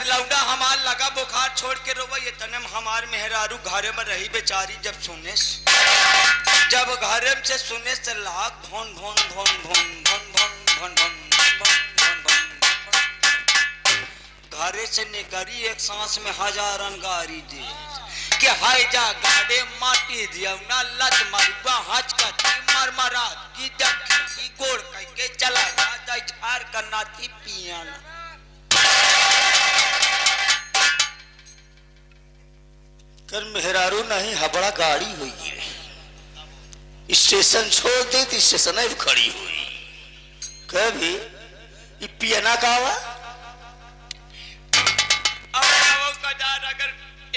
लौंडा हमार लगा बुखार छोड़ के रोवा ये तने हमार मेहरारू घरे में रही बेचारी जब सुने जब घरे से सुने से लाग भोन भोन भोन भोन भोन भोन भोन भोन घरे से निकरी एक सांस में हजारन गारी दे कि हाय जा गाड़े माटी दिया ना लत मरुआ हज का मर मरा की की गोड़ कह के चला जा झार करना थी पियाना कर मेहरारू नहीं हबड़ा गाड़ी हुई है स्टेशन छोड़ दे तो स्टेशन खड़ी हुई कभी पियना का हुआ अगर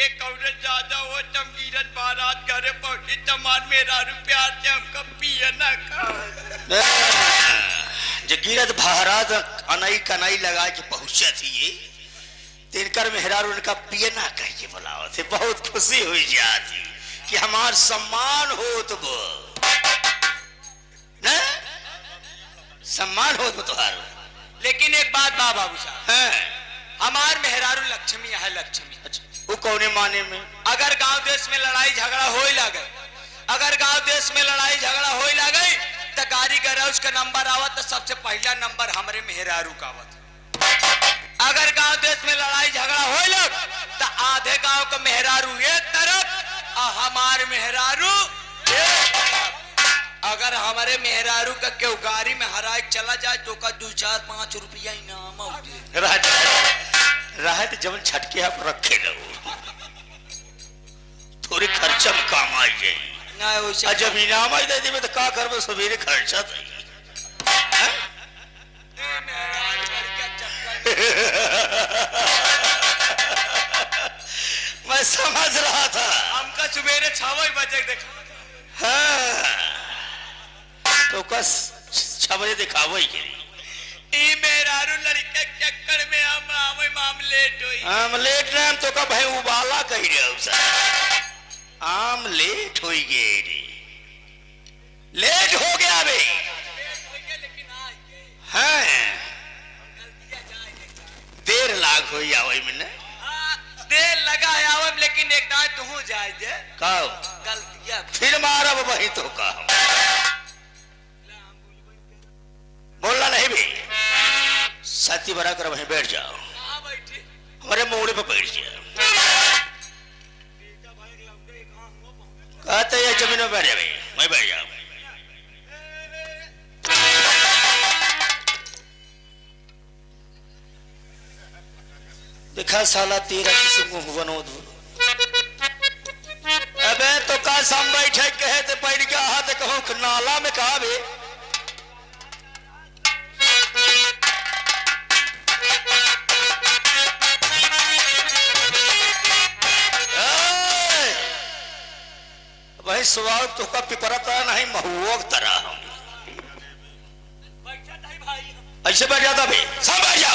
एक औरत ज्यादा हो तमकीरत बारात घरे पहुंची तमार मेहरारू प्यार से हमका पियना का जगीरत भारत अनाई कनाई लगा के पहुंचा थी ये तिनकर मेहरारू उनका पियना कह के बुलाओ थे बहुत खुशी हुई जाती कि हमार सम्मान हो तो सम्मान हो तो तुहार। लेकिन एक बात बाबू साहब हमार मेहरारू लक्ष्मी है लक्ष्मी। अच्छा वो कौने माने में अगर गांव देश में लड़ाई झगड़ा होई लगे अगर गांव देश में लड़ाई झगड़ा होई लगे तो गाड़ी गरौज का नंबर आवत तो सबसे पहला नंबर हमारे मेहरारू का आवत। अगर गांव देश में लड़ाई झगड़ा होई लग तो आधे गांव का मेहरारू एक तरफ और हमार मेहरारू एक तरफ। अगर हमारे मेहरारू का क्यों गाड़ी में हराए चला जाए तो का 2-4-5 रुपया इनाम राहत जब छटके आप रखे रहो थोड़ी खर्चा में काम आई जाए जब इनाम आई दे में तो का कर सवेरे खर्चा मैं समझ रहा था हमका सवेरे 6 बजे देखा तो कस 6 बजे दिखावो ही मेहरारू लड़के चक्कर में हम लेट हुई हम लेट रहे तो का भाई उबाला कही रहे आम लेट हो गए लेट हो गया बे हाँ देर लाग हो देर लगा है लेकिन एक ना तू जाए दे गलतियां फिर मारब वही तो का बोलना नहीं भी साथी बना कर वहीं बैठ जाओ हमारे मोड़े पर बैठ जाओ कहते हैं जमीन में बैठ जाए मैं बैठ जाऊं देखा साला तेरा किसी मुंह बनो दो अबे तो का सम बैठे कहे ते बैठ गया हाथ कहूं नाला में कहा बे भाई सवाल तो का पिपरा तरह नहीं महुआ तरह ऐसे बैठ जाता भाई सब बैठ जा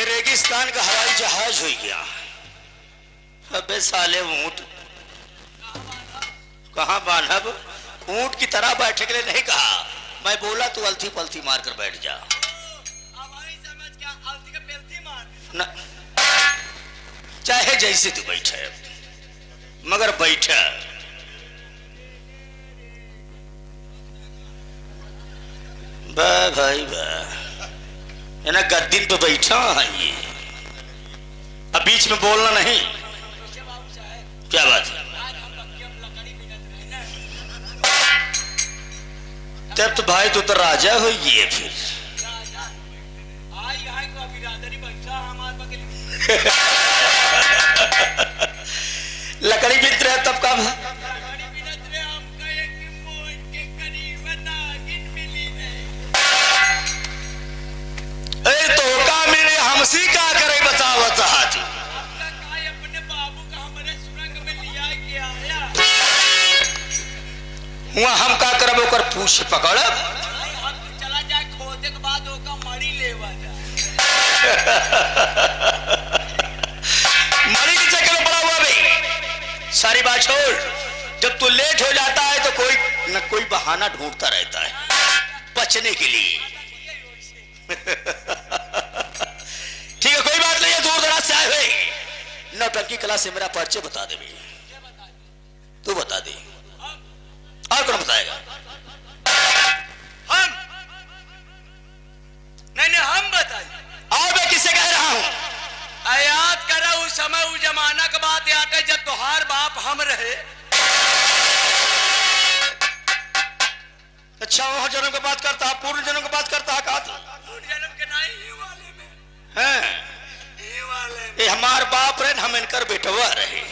रेगिस्तान का हवाई जहाज हो गया अबे साले ऊंट कहां बांधब ऊंट की तरह बैठने के लिए नहीं कहा मैं बोला तू अलथी पलथी मार कर बैठ जा समझ क्या अलथी का पेलथी मार न चाहे जैसे तू बैठे मगर बैठा भाई है ना गद्दीन पे बैठा है ये अब बीच में बोलना नहीं क्या बात है तब तो भाई तो राजा हो गए फिर लकड़ी बित रहे तब का तो का मेरे हमसी का करे बताओ हाथी अपने बाबू का हमारे सुरंग में लिया के आया हुआ हम का करब ओकर पूछ पकड़ब चला जाए खोदे के बाद ओका मड़ी लेवा जा मड़ी के चक्कर में पड़ा हुआ भाई सारी बात छोड़ जब तू लेट हो जाता है तो कोई न कोई बहाना ढूंढता रहता है बचने के लिए। ठीक है, कोई बात नहीं है, दूर दराज से आए हुए नौटंकी कला से मेरा परिचय बता दे भाई, तू बता दे, और कौन बताएगा? हम नहीं नहीं हम बताइए। और मैं किससे कह रहा हूं? याद करा उस समय उस जमाना का बात याद है जब तुहार बाप हम रहे। अच्छा, वह जन्म की बात करता है, पूर्व जन्म की बात करता है, कहा था पूर्व जन्म के नहीं ही वाले में हैं? ही वाले में। ये हमार बाप रहे, हम इनकर बेटवा रहे।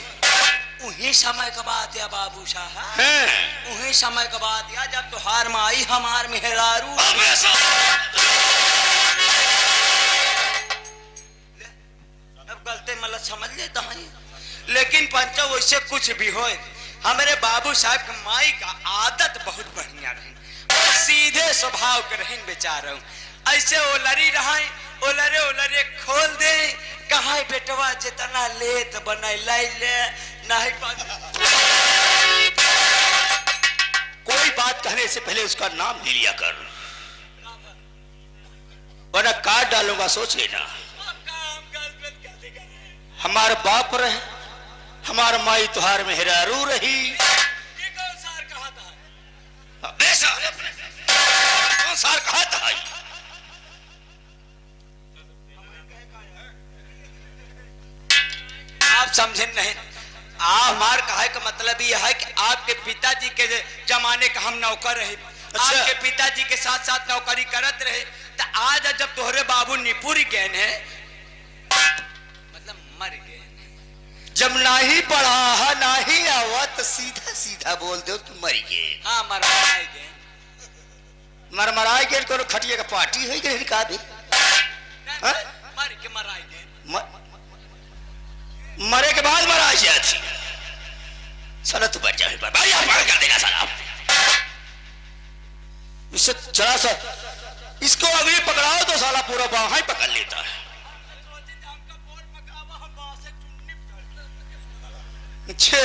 उही समय का बात या बाबू साहब, हैं? उही समय का बात या जब तुहार माई हमार मेहरारू। अब ऐसा अब गलते मतलब समझ लेता है, लेकिन पंचा वैसे कुछ भी हो, हमारे बाबू साहब की माई का आदत बहुत बढ़िया रही, सीधे स्वभाव के रही बेचारा। ऐसे ओलरी रहे, ओलरे ओलरे खोल दे, कहा बेटवा जितना लेत बना ले नहीं कोई बात कहने से पहले उसका नाम ले लिया कर, वरना काट डालूंगा, सोच लेना। हमारे बाप रहे, हमार माई तुहार मेहरारू रही। ये कौन सार कहा था? कौन सार कहा था? आप समझे नहीं? हमार कहे का मतलब यह है कि आपके पिताजी के जमाने का हम नौकर रहे। अच्छा। आपके पिताजी के साथ साथ नौकरी करत रहे, तो आज जब तोहरे बाबू निपुर गए हैं, मतलब मर गए, जब नाही पढ़ा है नाही आवत, सीधा सीधा बोल दो कि मर गए। हाँ मराए गए, मरमराए गए, कोनो खटिया का पार्टी है कि का भी? मर के मराए गए। मरे के बाद मरा जाती। साला तू बच जाए, भाई आप कर देगा साला। इससे जरा सा इसको अभी पकड़ाओ तो साला पूरा बाहा ही पकड़ लेता है। अच्छा,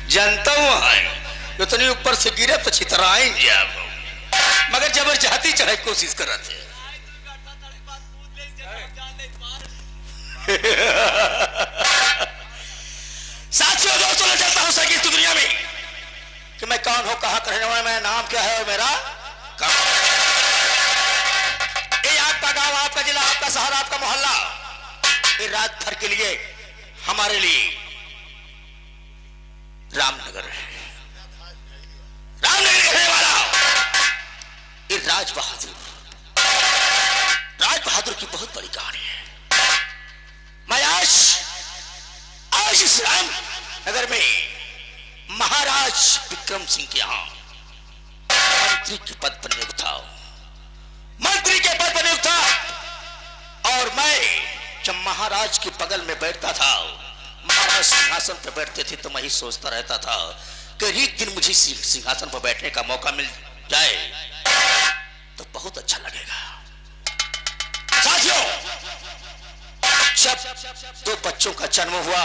जानता हूं उतनी ऊपर से गिरे तो छितराएंगे आप, मगर जबरदस्ती चढ़े कोशिश कर रहे थे। साथियों दोस्तों, मैं जानता हूं संगीत की दुनिया में कि मैं कौन हूं, कहां का रहने वाला, मेरा नाम क्या है और मेरा कहां। ये आपका गांव, आपका जिला, आपका शहर, आपका मोहल्ला, ये रात भर के लिए हमारे लिए रामनगर है। रामनगर रहने वाला ये राज बहादुर की बहुत बड़ी कहानी है। मैं आज इस रामनगर में महाराज विक्रम सिंह के यहां मंत्री के पद पर नियुक्त था, मंत्री के पद पर नियुक्त था। और मैं जब महाराज के बगल में बैठता था, महाराज सिंहासन पर बैठते थे, तो मैं ही सोचता रहता था कि एक दिन मुझे सिंहासन पर बैठने का मौका मिल जाए तो बहुत अच्छा लगेगा। साथियों, जब 2 बच्चों का जन्म हुआ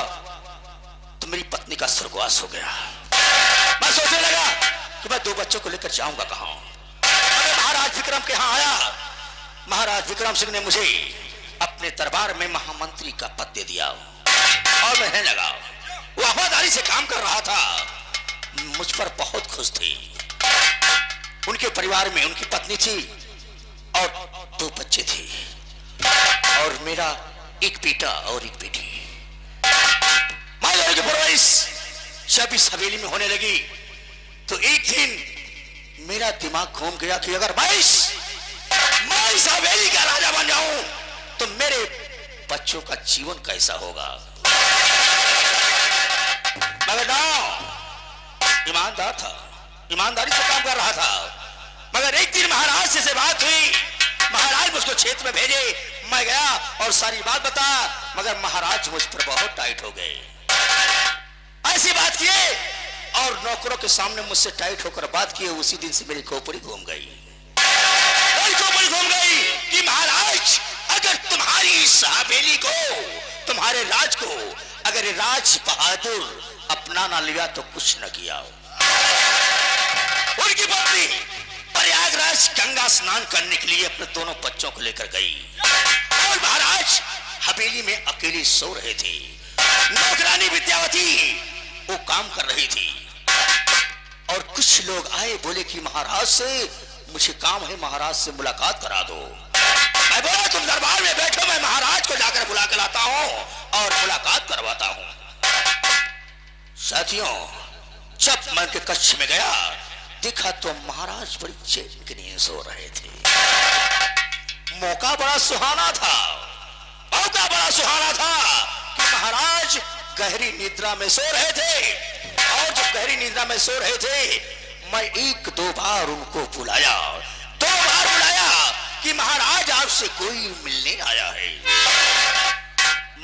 तो मेरी पत्नी का स्वर्गवास हो गया। मैं सोचने लगा कि मैं 2 बच्चों को लेकर जाऊंगा कहां। मैं महाराज विक्रम के यहां आया। महाराज विक्रम सिंह ने मुझे अपने दरबार में महामंत्री का पद दे दिया और मैं रहने लगा। वो वफादारी से काम कर रहा था, मुझ पर बहुत खुश थी। उनके परिवार में उनकी पत्नी थी और 2 बच्चे थे, और मेरा एक बेटा और एक बेटी। मां की परवरिश जब इस हवेली में होने लगी तो एक दिन मेरा दिमाग घूम गया कि अगर मैं इस हवेली का राजा बन जाऊं तो मेरे बच्चों का जीवन कैसा होगा। मगर ना, ईमानदार था, ईमानदारी से काम कर रहा था। मगर एक दिन महाराज से बात हुई, महाराज मुझको क्षेत्र में भेजे, मैं गया और सारी बात बता, मगर महाराज मुझ पर बहुत टाइट हो गए। ऐसी बात किए और नौकरों के सामने मुझसे टाइट होकर बात किए। उसी दिन से मेरी खोपड़ी घूम गई कि महाराज अगर तुम्हारी इस हवेली को, तुम्हारे राज को अगर राज बहादुर अपना ना लिया तो कुछ न किया। उनकी पत्नी प्रयागराज गंगा स्नान करने के लिए अपने दोनों बच्चों को लेकर गई और महाराज हवेली में अकेले सो रहे थे। नौकरानी विद्यावती वो काम कर रही थी और कुछ लोग आए, बोले कि महाराज से मुझे काम है, महाराज से मुलाकात करा दो। मैं बोला तुम दरबार में बैठो, मैं महाराज को जाकर बुला कर लाता हूं और मुलाकात करवाता हूं। साथियों, जब मैं उनके कक्ष में गया देखा तो महाराज बड़ी चैन की नींद सो रहे थे। मौका बड़ा सुहाना था, मौका बड़ा सुहाना था कि महाराज गहरी निद्रा में सो रहे थे और जब गहरी निद्रा में सो रहे थे मैं एक दो बार उनको बुलाया, दो बार बुलाया कि महाराज आपसे कोई मिलने आया है।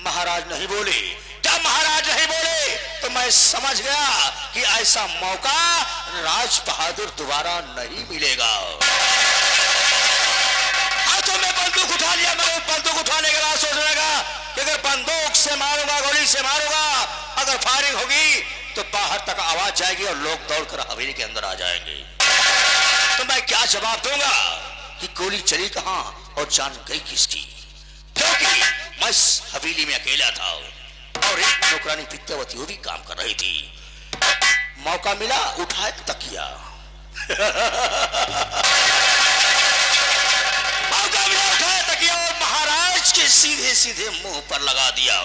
महाराज नहीं बोले। जब महाराज नहीं बोले तो मैं समझ गया कि ऐसा मौका राज बहादुर दोबारा नहीं मिलेगा। हाथों में बंदूक उठा लिया। मैं बंदूक उठाने के बाद सोचने लगा कि अगर बंदूक से मारूंगा, गोली से मारूंगा, अगर फायरिंग होगी तो बाहर तक आवाज जाएगी और लोग दौड़कर हवेली के अंदर आ जाएंगे। तो मैं क्या जवाब दूंगा कि गोली चली कहां और जान गई किसकी, क्योंकि मैं हवेली में अकेला था और एक नौकरानी विद्यावती वो भी काम कर रही थी। मौका मिला, उठाए तकिया मौका मिला, उठाया तकिया और महाराज के सीधे सीधे मुंह पर लगा दिया।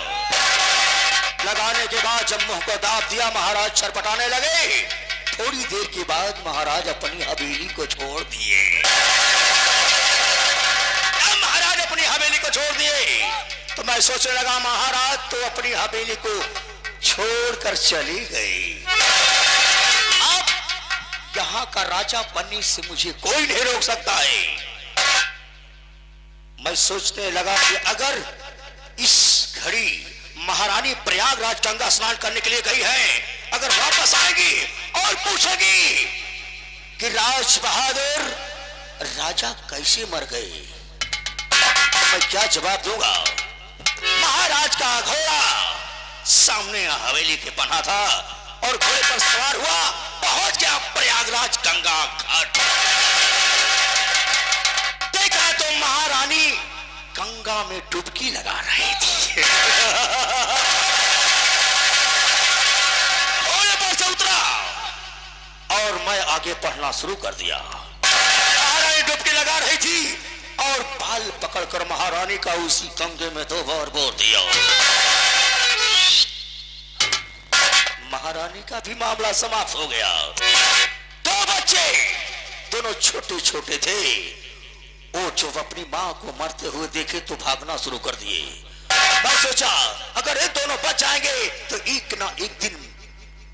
लगाने के बाद जब मुंह को दाब दिया महाराज छटपटाने लगे। थोड़ी देर के बाद महाराज अपनी हवेली को छोड़ दिए। महाराज अपनी हवेली को छोड़ दिए तो मैं सोचने लगा महाराज तो अपनी हवेली को छोड़कर चली गई। अब यहाँ का राजा बनने से मुझे कोई नहीं रोक सकता है। मैं सोचने लगा कि अगर इस घड़ी महारानी प्रयागराज गंगा स्नान करने के लिए गई है, अगर वापस आएगी और पूछेगी कि राज बहादुर राजा कैसे मर गए, मैं क्या जवाब दूंगा। महाराज का घोड़ा सामने हवेली के बना था और घोड़े पर सवार हुआ, पहुंच गया प्रयागराज गंगा घाट। देखा तो महारानी गंगा में डुबकी लगा रही थी। घोड़े पर से उतरा और मैं आगे पढ़ना शुरू कर दिया। महारानी डुबकी लगा रही थी और बाल पकड़कर महारानी का उसी गंगे में 2 बार बोर दिया। महारानी का भी मामला समाप्त हो गया। 2 बच्चे, दोनों छोटे छोटे थे। वो जो अपनी माँ को मरते हुए देखे तो भागना शुरू कर दिए। मैं सोचा अगर ये दोनों बच जाएंगे तो एक ना एक दिन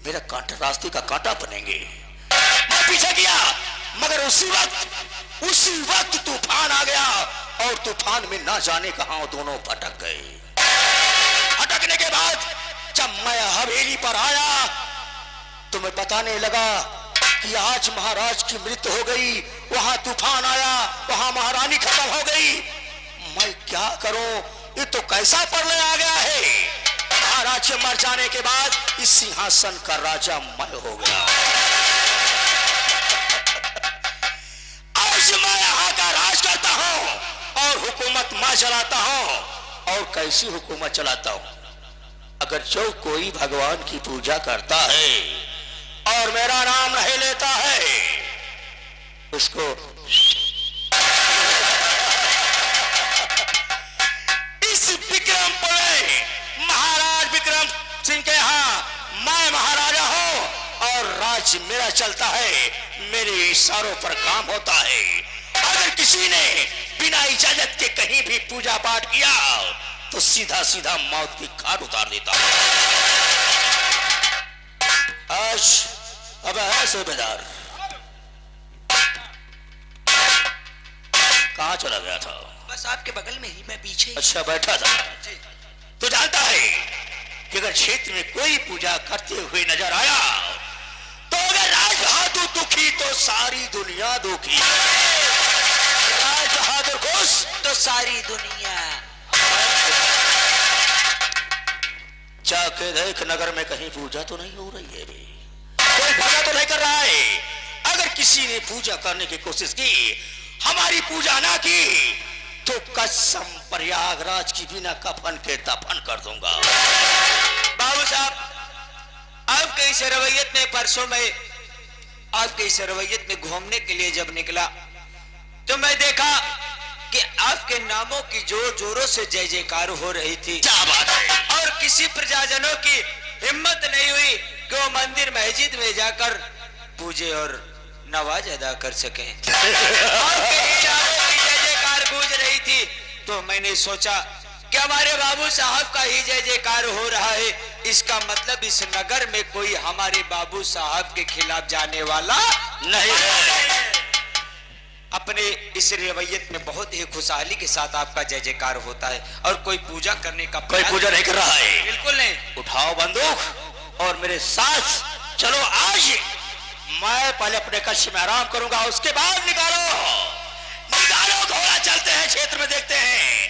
मेरा कांटा, रास्ते का कांटा बनेंगे। मैं पीछे गया मगर उसी वक्त तूफान आ गया और तूफान में ना जाने कहां दोनों भटक गए। भटकने के बाद जब मैं हवेली पर आया तो मैं बताने लगा कि आज महाराज की मृत्यु हो गई, वहां तूफान आया, वहां महारानी खत्म हो गई। मैं क्या करूं, ये तो कैसा प्रलय आ गया है। महाराज के मर जाने के बाद इस सिंहासन का राजा मैं हो गया। आज मैं यहाँ का राज करता हूं और हुकूमत मैं चलाता हूं। और कैसी हुकूमत चलाता हूं, अगर जो कोई भगवान की पूजा करता है और मेरा नाम नहीं लेता है उसको इस विक्रमपुर में महाराज विक्रम सिंह के यहाँ मैं महाराजा हूं और राज मेरा चलता है, मेरे इशारों पर काम होता है। अगर किसी ने बिना इजाजत के कहीं भी पूजा पाठ किया तो सीधा सीधा मौत की घाट उतार देता हूं। आज अब है सूबेदार कहां चला गया था? बस आपके बगल में ही, मैं पीछे। अच्छा बैठा था। तो जानता है कि अगर क्षेत्र में कोई पूजा करते हुए नजर आया तो अगर राज बहादुर दुखी तो सारी दुनिया दुखी, राज बहादुर खुश तो सारी दुनिया। जाके देख नगर में कहीं पूजा तो नहीं हो रही है बे, कोई पूजा तो नहीं कर रहा है। अगर किसी ने पूजा करने की कोशिश की, हमारी पूजा ना की, तो कसम प्रयागराज की बिना कफन के दफन कर दूंगा। बाबू साहब, आपके इस रवैयत में परसों में आपके इस रवैयत में घूमने के लिए जब निकला तो मैं देखा कि आपके नामों की जोर जोरों से जय जयकार हो रही थी। क्या बात है? और किसी प्रजाजनों की हिम्मत नहीं हुई कि वो मंदिर मस्जिद में जाकर पूजे और नवाज अदा कर सके। और कई नामों की जय जयकार गूंज रही थी, तो मैंने सोचा कि हमारे बाबू साहब का ही जय जयकार हो रहा है, इसका मतलब इस नगर में कोई हमारे बाबू साहब के खिलाफ जाने वाला नहीं है। अपने इस रवैयत में बहुत ही खुशहाली के साथ आपका जय जयकार होता है और कोई पूजा करने का कोई पूजा नहीं कर रहा है। बिल्कुल नहीं। उठाओ बंदूक और मेरे साथ चलो। आज मैं पहले अपने कक्ष में आराम करूंगा, उसके बाद निकालो घोड़ा, चलते हैं क्षेत्र में, देखते हैं।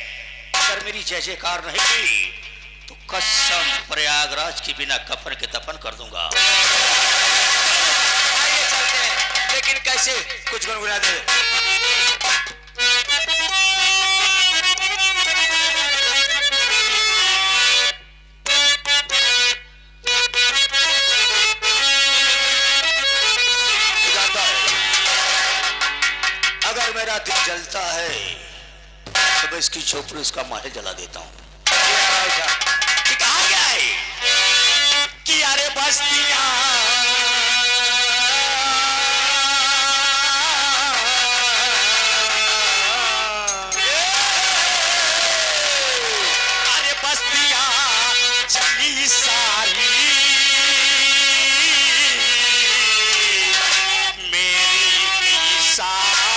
अगर मेरी जय जयकार नहीं की तो कसम प्रयागराज की बिना कफन के दफन कर दूंगा। आइए चलते हैं, लेकिन कैसे? कुछ गुनगुना दे। अगर मेरा दिल जलता है तो मैं इसकी झोपड़ी, उसका महल जला देता हूँ। कहा गया है कि अरे बस्तियां चली सारी मेरी सारों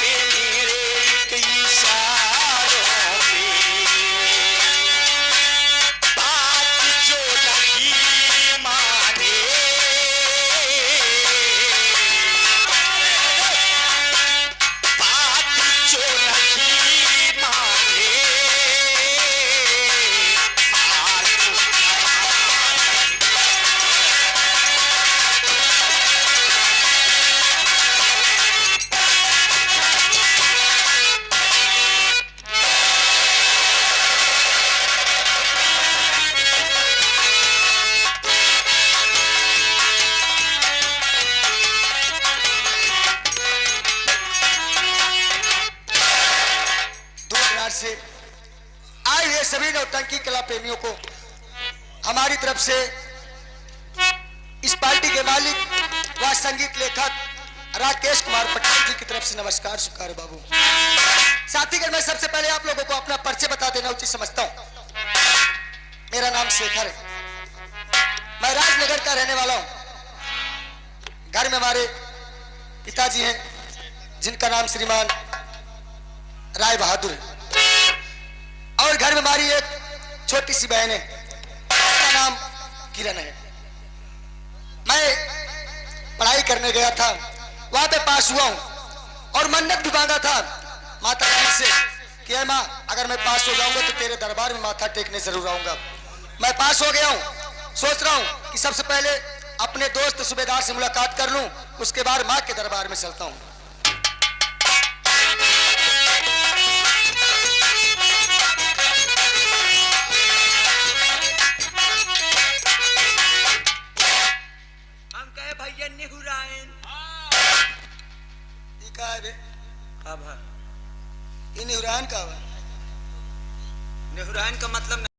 की। से आए हुए सभी नौटंकी कला प्रेमियों को हमारी तरफ से इस पार्टी के मालिक व संगीत लेखक राकेश कुमार पटेल जी की तरफ से नमस्कार स्वीकार बाबू। साथीगण, मैं सबसे पहले आप लोगों को अपना परिचय बता देना उचित समझता हूँ। मेरा नाम शेखर है, मैं राजनगर का रहने वाला हूँ। घर में हमारे पिताजी हैं जिनका नाम श्रीमान राय बहादुर है, और घर में हमारी एक छोटी सी बहन है, उसका नाम किरण है। मैं पढ़ाई करने गया था, वहां पे पास हुआ हूं और मन्नत भी मांगा था माता रानी से कि ऐ माँ, अगर मैं पास हो जाऊंगा तो तेरे दरबार में माथा टेकने जरूर आऊंगा। मैं पास हो गया हूं, सोच रहा हूं कि सबसे पहले अपने दोस्त सूबेदार से मुलाकात कर लूं, उसके बाद मां के दरबार में चलता हूं। हम कहे भैया नेहुरायन ई का है बे? अब ई निहुरान का बा? नेहुरायन का मतलब